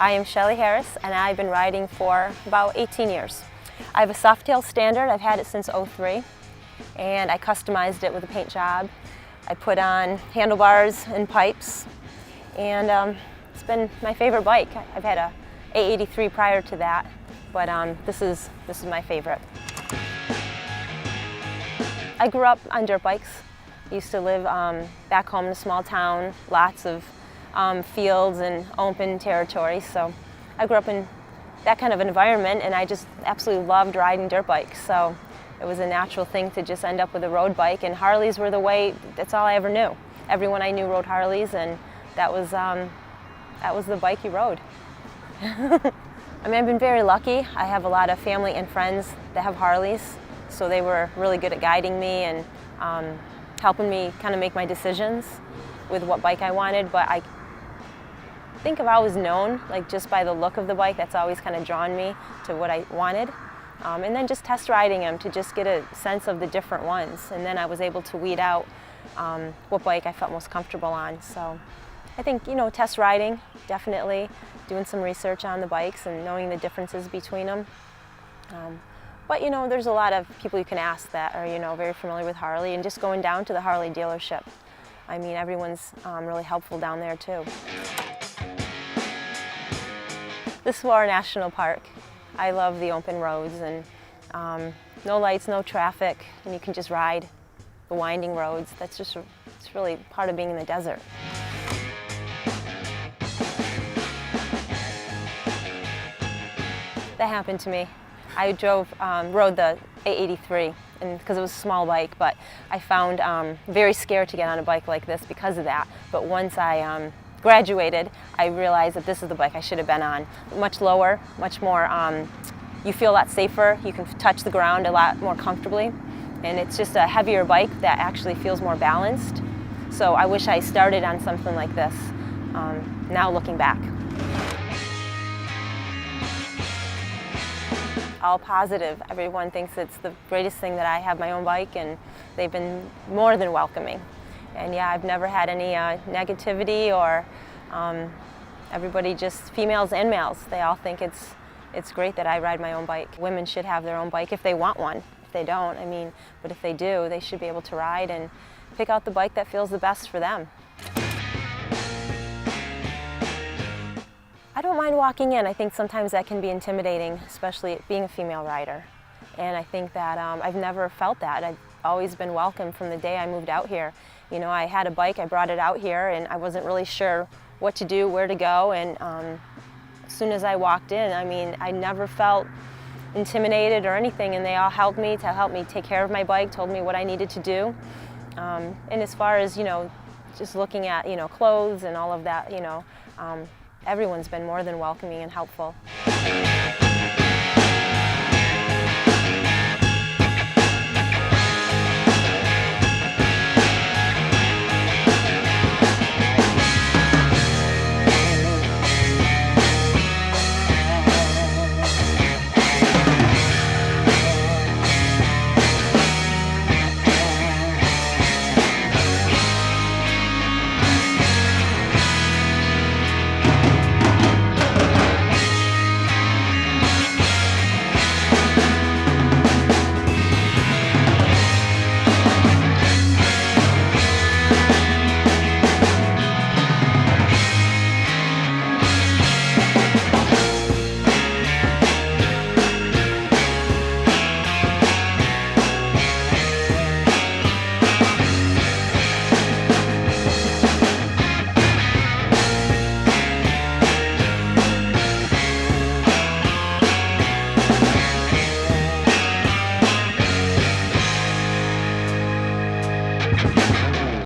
I am Shelly Harris, and I've been riding for about 18 years. I have a Softail standard. I've had it since '03, and I customized it with a paint job. I put on handlebars and pipes, and it's been my favorite bike. I've had a A83 prior to that, but this is my favorite. I grew up on dirt bikes. Used to live back home in a small town, lots of fields and open territory, so I grew up in that kind of environment, and I just absolutely loved riding dirt bikes. So it was a natural thing to just end up with a road bike, and Harleys were the way. That's all I ever knew. Everyone I knew rode Harleys, and that was the bike you rode. I mean, I've been very lucky. I have a lot of family and friends that have Harleys, so they were really good at guiding me and helping me kind of make my decisions with what bike I wanted. But I think I've always known, like just by the look of the bike, that's always kind of drawn me to what I wanted. And then just test riding them to just get a sense of the different ones. And then I was able to weed out what bike I felt most comfortable on. So I think, test riding, definitely doing some research on the bikes and knowing the differences between them. But there's a lot of people you can ask that are very familiar with Harley, and just going down to the Harley dealership. I mean, everyone's really helpful down there too. This is our national park. I love the open roads and no lights, no traffic, and you can just ride the winding roads. It's really part of being in the desert. That happened to me. I rode the A83 because it was a small bike, but I found very scared to get on a bike like this because of that. But once I graduated, I realized that this is the bike I should have been on. Much lower, much more, you feel a lot safer, you can touch the ground a lot more comfortably, and it's just a heavier bike that actually feels more balanced. So I wish I started on something like this, now looking back. All positive. Everyone thinks it's the greatest thing that I have my own bike, and they've been more than welcoming. And yeah, I've never had any negativity or everybody, just females and males, they all think it's great that I ride my own bike. Women should have their own bike if they want one. If they don't, but if they do, they should be able to ride and pick out the bike that feels the best for them. I don't mind walking in. I think sometimes that can be intimidating, especially being a female rider. And I think that I've never felt that. I've always been welcome from the day I moved out here. I had a bike, I brought it out here, and I wasn't really sure what to do, where to go, and as soon as I walked in, I never felt intimidated or anything, and they all helped me take care of my bike, told me what I needed to do. And as far as, just looking at, clothes and all of that, everyone's been more than welcoming and helpful.